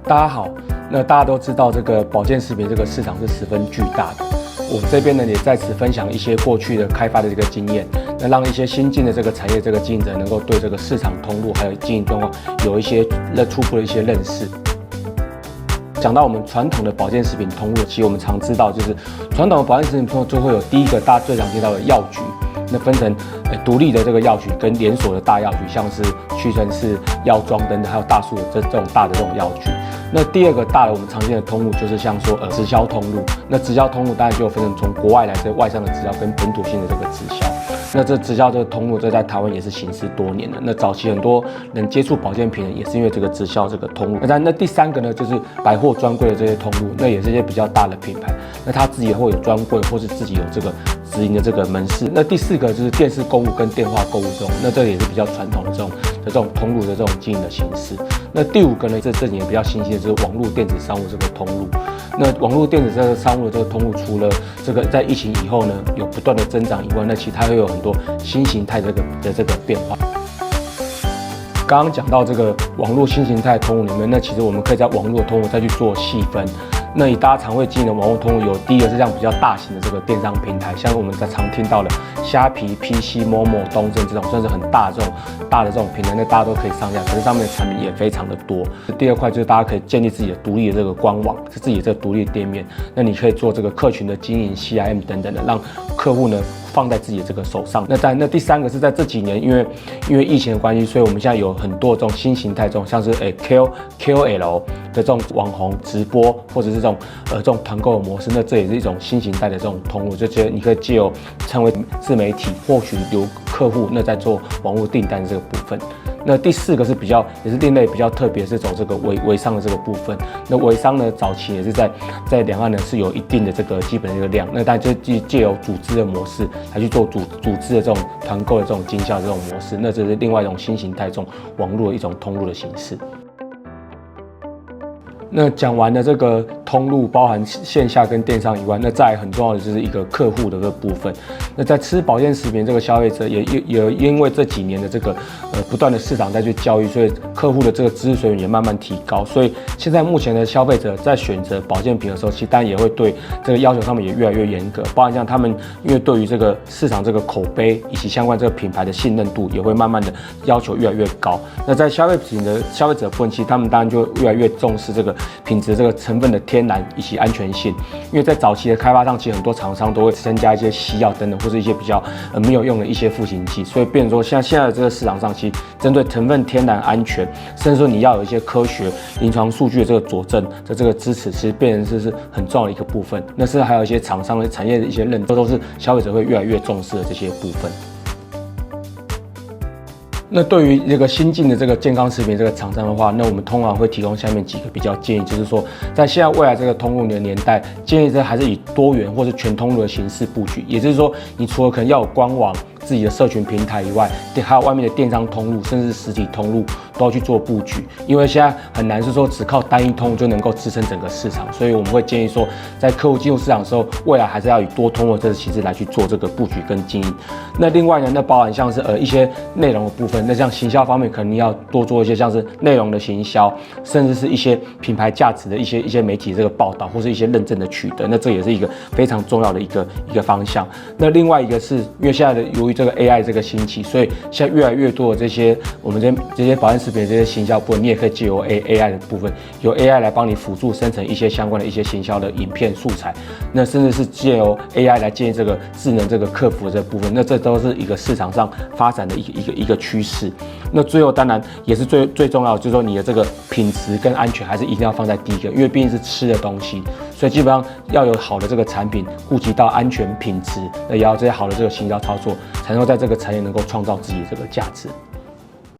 大家好，那大家都知道这个保健食品这个市场是十分巨大的。我这边呢也在此分享一些过去的开发的这个经验，那让一些新进的这个产业这个经营者能够对这个市场通路还有经营状况有一些初步的一些认识。讲到我们传统的保健食品通路，其实我们常知道就是传统的保健食品通路就会有第一个大家最常听到的药局。那分成独立的这个药局跟连锁的大药局，像是屈臣氏、药妆等等，还有大树的这种大的这种药局。那第二个大的我们常见的通路就是像说直销通路。那直销通路当然就分成从国外来的外商的直销跟本土性的这个直销。那这直销这个通路，这在台湾也是行之多年了。那早期很多人接触保健品也是因为这个直销这个通路。那第三个呢，就是百货专柜的这些通路，那也是一些比较大的品牌，那他自己也会有专柜，或是自己有这个直营的这个门市。那第四个就是电视购物跟电话购物这种，那这也是比较传统的这种通路的这种经营的形式。那第五个呢，这几年比较新兴的就是网络电子商务这个通路。那网络电子这个商务的这个通路，除了这个在疫情以后呢有不断的增长以外，那其他会有很多新形态的这个变化。刚刚讲到这个网络新形态通路里面，那其实我们可以在网络通路再去做细分。那以大家常会经营的网络通路，有第一个是这样比较大型的这个电商平台，像我们在常听到的虾皮、PC、Momo、东森这种算是很大的这种平台，那大家都可以上架，可是上面的产品也非常的多。第二块就是大家可以建立自己的独立的这个官网，是自己的这个独立的店面，那你可以做这个客群的经营、CRM 等等的，让客户呢放在自己的这个手上。那第三个是在这几年，因为疫情的关系，所以我们现在有很多这种新形态，这种像是KOL 的这种网红直播，或者是这种团购的模式，那这也是一种新形态的这种通路，就觉得你可以借由成为自媒体，获取由客户，那在做网络订单这个部分。那第四个是也是另类比较特别，是走这个微商的这个部分。那微商呢，早期也是在两岸呢是有一定的这个基本的一个量，那但就借由组织的模式来去做组织的这种团购的这种经销这种模式，那这是另外一种新形态这种网络的一种通路的形式。那讲完了这个通路，包含线下跟电商以外，那再来很重要的就是一个客户的这个部分。那在吃保健食品这个消费者也因为这几年的这个不断的市场再去教育，所以客户的这个知识水准也慢慢提高。所以现在目前的消费者在选择保健品的时候，其实当然也会对这个要求上面也越来越严格，包含像他们因为对于这个市场这个口碑以及相关这个品牌的信任度，也会慢慢的要求越来越高。那在消费者部分，其实他们当然就越来越重视这个品质、这个成分的天然以及安全性，因为在早期的开发上，其实很多厂商都会增加一些西药等等，或是一些比较没有用的一些赋形剂，所以变成说现在的这个市场上，其实针对成分天然安全，甚至说你要有一些科学临床数据的这个佐证的这个支持，其实变成是很重要的一个部分。那是还有一些厂商的产业的一些认知，都是消费者会越来越重视的这些部分。那对于这个新进的这个健康食品这个厂商的话，那我们通常会提供下面几个比较建议，就是说，在现在未来这个通路的年代，建议这还是以多元或是全通路的形式布局。也就是说，你除了可能要有官网、自己的社群平台以外，还有外面的电商通路，甚至是实体通路都要去做布局。因为现在很难是说只靠单一通路就能够支撑整个市场，所以我们会建议说，在客户进入市场的时候，未来还是要以多通路这个形式来去做这个布局跟经营。那另外呢，那包含像是一些内容的部分。那像行销方面，可能你要多做一些像是内容的行销，甚至是一些品牌价值的一些媒体这个报道，或是一些认证的取得。那这也是一个非常重要的一个方向。那另外一个是因为现在的由于这个 AI 这个兴起，所以现在越来越多的我们这些保健食品的这些行销部分，你也可以借由 AI 的部分，由 AI 来帮你辅助生成一些相关的一些行销的影片素材。那甚至是借由 AI 来建立这个智能这个客服的这部分。那这都是一个市场上发展的一个趋势。那最后当然也是最重要的，就是说你的这个品质跟安全还是一定要放在第一个，因为毕竟是吃的东西，所以基本上要有好的这个产品，顾及到安全品质，那也要这些好的这个行销操作，才能够在这个产业能够创造自己的这个价值。